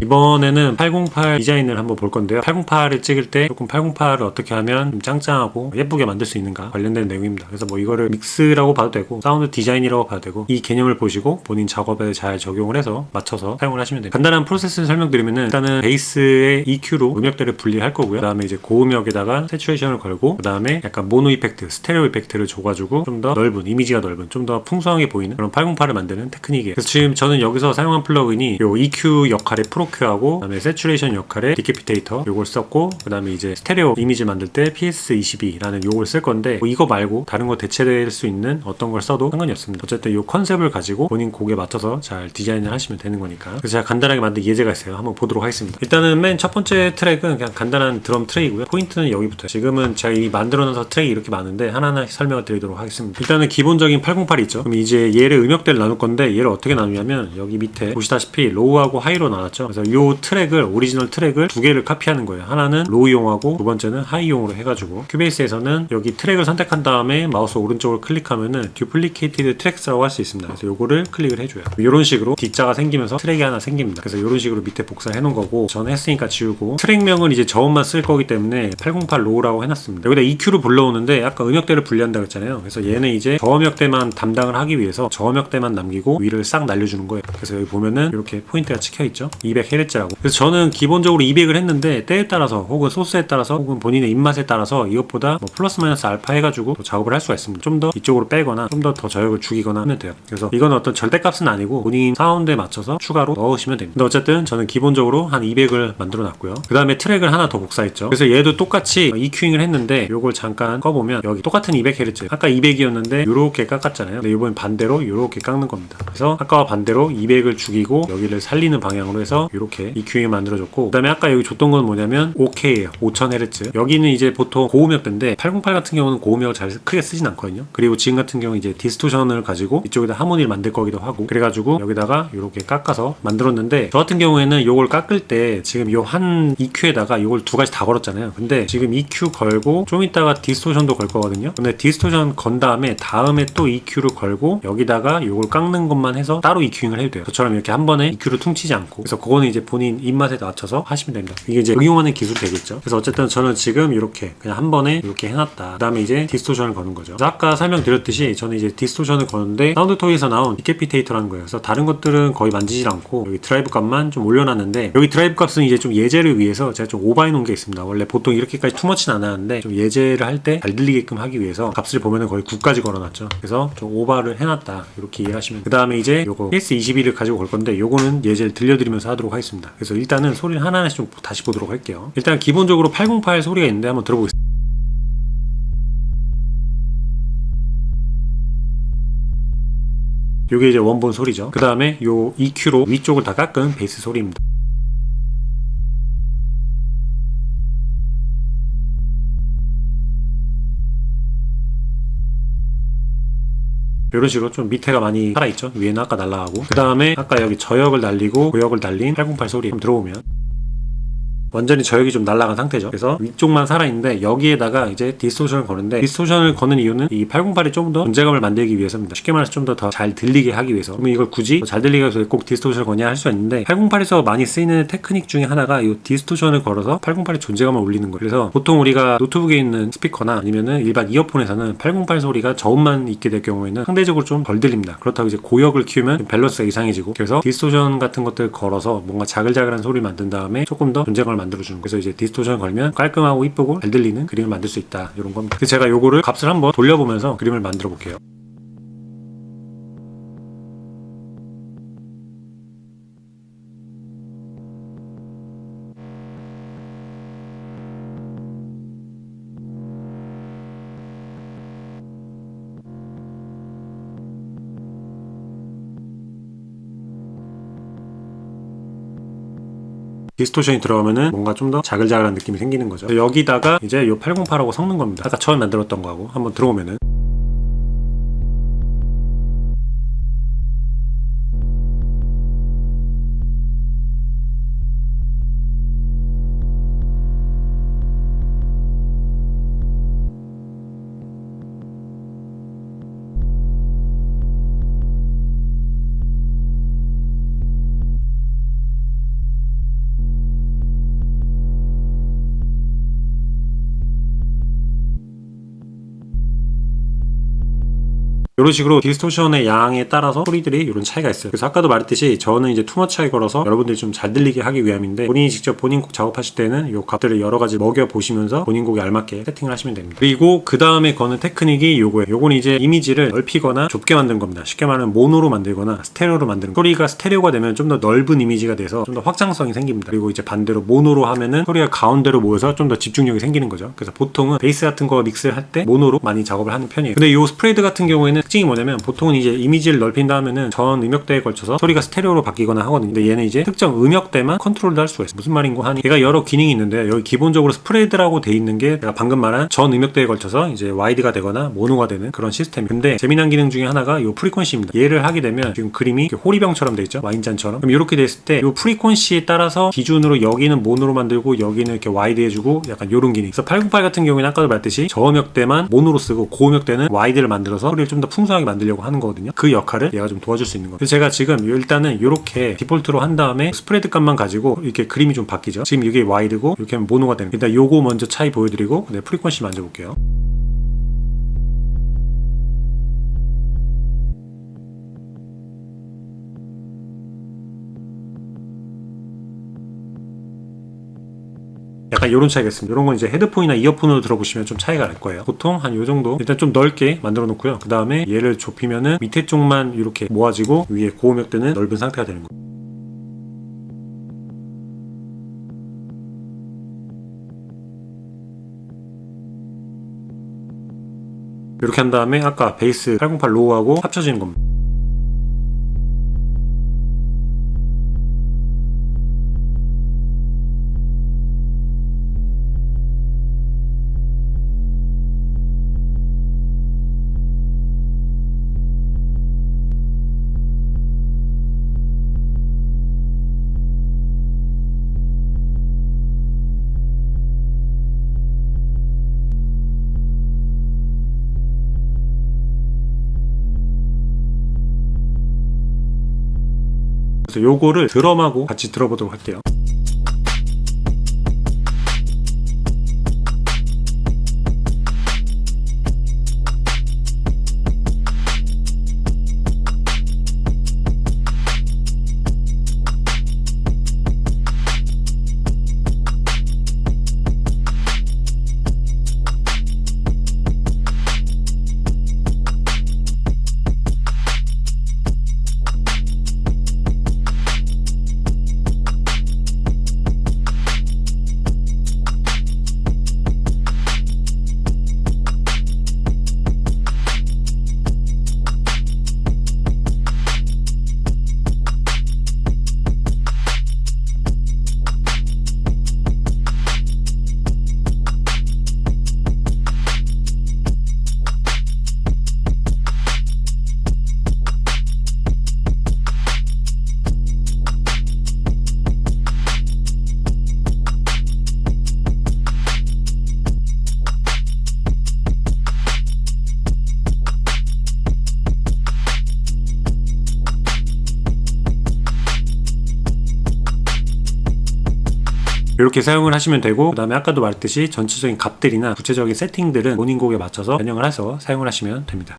이번에는 808 디자인을 한번 볼 건데요. 808을 찍을 때 조금 808을 어떻게 하면 좀 짱짱하고 예쁘게 만들 수 있는가 관련된 내용입니다. 그래서 뭐 이거를 믹스라고 봐도 되고 사운드 디자인이라고 봐도 되고 이 개념을 보시고 본인 작업에 잘 적용을 해서 맞춰서 사용을 하시면 됩니다. 간단한 프로세스를 설명드리면은 일단은 베이스의 EQ로 음역대를 분리할 거고요. 그 다음에 이제 고음역에다가 세츄레이션을 걸고 그 다음에 약간 모노 이펙트, 스테레오 이펙트를 줘가지고 좀 더 넓은, 이미지가 넓은, 좀 더 풍성하게 보이는 그런 808을 만드는 테크닉이에요. 그래서 지금 저는 여기서 사용한 플러그인이 요 EQ 역할의 프로큐하고 그 다음에 세츄레이션 역할의 디캐피테이터 요걸 썼고 그 다음에 이제 스테레오 이미지 만들 때 PS22라는 요걸 쓸 건데 뭐 이거 말고 다른 거 대체될 수 있는 어떤 걸 써도 상관이 없습니다. 어쨌든 요 컨셉을 가지고 본인 곡에 맞춰서 잘 디자인을 하시면 되는 거니까. 그래서 제가 간단하게 만든 예제가 있어요. 한번 보도록 하겠습니다. 일단은 맨 첫 번째 트랙은 그냥 간단한 드럼 트랙이고요. 포인트는 여기부터요. 지금은 제가 이 만들어놔서 트랙이 이렇게 많은데 하나하나 설명을 드리도록 하겠습니다. 일단은 기본적인 808이 있죠. 그럼 이제 얘를 음역대를 나눌 건데 얘를 어떻게 나누냐면 여기 밑에 보시다시피 로우하고 하이로 나눴죠. 그래서 요 트랙을 오리지널 트랙을 두 개를 카피하는 거예요. 하나는 로우용하고 두 번째는 하이용으로 해가지고 큐베이스에서는 여기 트랙을 선택한 다음에 마우스 오른쪽을 클릭하면은 듀플리케이티드 트랙스라고 할 수 있습니다. 그래서 요거를 클릭을 해줘요. 이런 식으로 D자가 생기면서 트랙이 하나 생깁니다. 그래서 이런 식으로 밑에 복사해 놓은 거고 저는 했으니까 지우고 트랙명은 이제 저음만 쓸 거기 때문에 808 로우라고 해놨습니다. 여기다 EQ를 불러오는데 아까 음역대를 분리한다고 했잖아요. 그래서 얘는 이제 저음역대만 담당을 하기 위해서 저음역대만 남기고 위를 싹 날려주는 거예요. 그래서 여기 보면은 이렇게 포인트가 찍혀있죠. 200Hz라고. 그래서 저는 기본적으로 200을 했는데 때에 따라서 혹은 소스에 따라서 혹은 본인의 입맛에 따라서 이것보다 뭐 플러스 마이너스 알파 해가지고 작업을 할 수가 있습니다. 좀 더 이쪽으로 빼거나 좀 더 저역을 죽이거나 하면 돼요. 그래서 이건 어떤 절대값은 아니고 본인 사운드에 맞춰서 추가로 넣으시면 됩니다. 근데 어쨌든 저는 기본적으로 한 200을 만들어 놨고요. 그 다음에 트랙을 하나 더 복사했죠. 그래서 얘도 똑같이 EQ잉을 했는데 요걸 잠깐 꺼보면 여기 똑같은 200Hz 아까 200이었는데 요렇게 깎았잖아요. 근데 이번엔 반대로 요렇게 깎는 겁니다. 그래서 아까와 반대로 200을 죽이고 여기를 살리는 방향으로 해서 이렇게 EQ잉을 만들어줬고 그 다음에 아까 여기 줬던 건 뭐냐면 5K예요. 5000Hz. 여기는 이제 보통 고음역대인데 808 같은 경우는 고음역을 잘 크게 쓰진 않거든요. 그리고 지금 같은 경우 이제 디스토션을 가지고 이쪽에다 하모니를 만들 거기도 하고 그래가지고 여기다가 이렇게 깎아서 만들었는데 저 같은 경우에는 요걸 깎을 때 지금 요 한 EQ에다가 요걸 두 가지 다 걸었잖아요. 근데 지금 EQ 걸고 좀 이따가 디스토션도 걸 거거든요. 근데 디스토션 건 다음에 또 EQ를 걸고 여기다가 요걸 깎는 것만 해서 따로 EQ잉을 해도 돼요. 저처럼 이렇게 한 번에 EQ를 퉁치지 않고. 그래서 그거는 이제 본인 입맛에 맞춰서 하시면 됩니다. 이게 이제 응용하는 기술이 되겠죠. 그래서 어쨌든 저는 지금 이렇게 그냥 한 번에 이렇게 해놨다. 그 다음에 이제 디스토션을 거는 거죠. 그래서 아까 설명드렸듯이 저는 이제 디스토션을 거는데 사운드 토이에서 나온 디캐피테이터라는 거예요. 그래서 다른 것들은 거의 만지질 않고 여기 드라이브 값만 좀 올려놨는데 여기 드라이브 값은 이제 좀 예제를 위해서 제가 좀 오버해 놓은 게 있습니다. 원래 보통 이렇게까지 투머치는 안 하는데 좀 예제를 할 때 잘 들리게끔 하기 위해서 값을 보면은 거의 9까지 걸어놨죠. 그래서 좀 오버를 해놨다. 이렇게 이해하시면 그 다음에 이제 요거 PS22를 가지고 걸 건데 요거는 예제를 들려드리면서 하도록 하겠습니다. 그래서 일단은 소리를 하나하나씩 좀 다시 보도록 할게요. 일단 기본적으로 808 소리가 있는데 한번 들어보겠습니다. 요게 이제 원본 소리죠. 그 다음에 요 EQ로 위쪽을 다 깎은 베이스 소리입니다. 이런 식으로 좀 밑에가 많이 살아있죠. 위에는 아까 날라가고 그 다음에 아까 여기 저역을 날리고 고역을 날린 808 소리 좀 들어오면 완전히 저역이 좀 날아간 상태죠. 그래서 위쪽만 살아있는데 여기에다가 이제 디스토션을 거는데 디스토션을 거는 이유는 이 808이 좀 더 존재감을 만들기 위해서입니다. 쉽게 말해서 좀 더 잘 들리게 하기 위해서. 그러면 이걸 굳이 잘 들리게 해서 꼭 디스토션을 거냐 할 수 있는데 808에서 많이 쓰이는 테크닉 중에 하나가 이 디스토션을 걸어서 808의 존재감을 올리는 거예요. 그래서 보통 우리가 노트북에 있는 스피커나 아니면은 일반 이어폰에서는 808 소리가 저음만 있게 될 경우에는 상대적으로 좀 덜 들립니다. 그렇다고 이제 고역을 키우면 밸런스가 이상해지고 그래서 디스토션 같은 것들 걸어서 뭔가 자글자글한 소리를 만든 다음에 조금 더 존재감을 만들어주는. 그래서 이제 디스토션을 걸면 깔끔하고 이쁘고 잘 들리는 그림을 만들 수 있다. 이런 겁니다. 그래서 제가 요거를 값을 한번 돌려보면서 그림을 만들어 볼게요. 디스토션이 들어가면은 뭔가 좀 더 자글자글한 느낌이 생기는 거죠. 여기다가 이제 요 808하고 섞는 겁니다. 아까 처음 만들었던 거하고 한번 들어오면은 이런 식으로 디스토션의 양에 따라서 소리들이 이런 차이가 있어요. 그래서 아까도 말했듯이 저는 이제 투머치하게 걸어서 여러분들이 좀 잘 들리게 하기 위함인데, 본인이 직접 본인 곡 작업하실 때는 이 값들을 여러 가지 먹여 보시면서 본인 곡에 알맞게 세팅을 하시면 됩니다. 그리고 그 다음에 거는 테크닉이 요거예요. 요건 이제 이미지를 넓히거나 좁게 만드는 겁니다. 쉽게 말하면 모노로 만들거나 스테레오로 만드는 거. 소리가 스테레오가 되면 좀 더 넓은 이미지가 돼서 좀 더 확장성이 생깁니다. 그리고 이제 반대로 모노로 하면은 소리가 가운데로 모여서 좀 더 집중력이 생기는 거죠. 그래서 보통은 베이스 같은 거 믹스를 할 때 모노로 많이 작업을 하는 편이에요. 근데 요 스프레드 같은 경우에는 특징이 뭐냐면, 보통은 이제 이미지를 넓힌다 하면은 전 음역대에 걸쳐서 소리가 스테레오로 바뀌거나 하거든요. 근데 얘는 이제 특정 음역대만 컨트롤도 할 수가 있어요. 무슨 말인고 하니, 얘가 여러 기능이 있는데, 여기 기본적으로 스프레드라고 돼 있는 게 제가 방금 말한 전 음역대에 걸쳐서 이제 와이드가 되거나 모노가 되는 그런 시스템이에요. 근데 재미난 기능 중에 하나가 요 프리퀀시입니다. 얘를 하게 되면 지금 그림이 호리병처럼 돼 있죠, 와인잔처럼. 그럼 이렇게 됐을 때 요 프리퀀시에 따라서 기준으로 여기는 모노로 만들고 여기는 이렇게 와이드 해주고 약간 요런 기능. 그래서 808 같은 경우에는 아까도 말했듯이 저음역대만 모노로 쓰고 고음역대는 와이드를 만들어서 소리를 좀 더 풍성하게 만들려고 하는 거거든요. 그 역할을 얘가 좀 도와줄 수 있는 거예요. 그래서 제가 지금 일단은 이렇게 디폴트로 한 다음에 스프레드 값만 가지고 이렇게 그림이 좀 바뀌죠. 지금 이게 와이드고 이렇게 하면 모노가 됩니다. 일단 요거 먼저 차이 보여드리고 프리퀀시 만져볼게요. 약간 이런 차이가 있습니다. 이런 건 이제 헤드폰이나 이어폰으로 들어보시면 좀 차이가 날 거예요. 보통 한 요 정도 일단 좀 넓게 만들어 놓고요. 그 다음에 얘를 좁히면은 밑에 쪽만 이렇게 모아지고 위에 고음역대는 넓은 상태가 되는 거예요. 이렇게 한 다음에 아까 베이스 808 로우하고 합쳐지는 겁니다. 그래서 요거를 드럼하고 같이 들어보도록 할게요. 이렇게 사용을 하시면 되고, 그 다음에 아까도 말했듯이 전체적인 값들이나 구체적인 세팅들은 본인 곡에 맞춰서 변형을 해서 사용을 하시면 됩니다.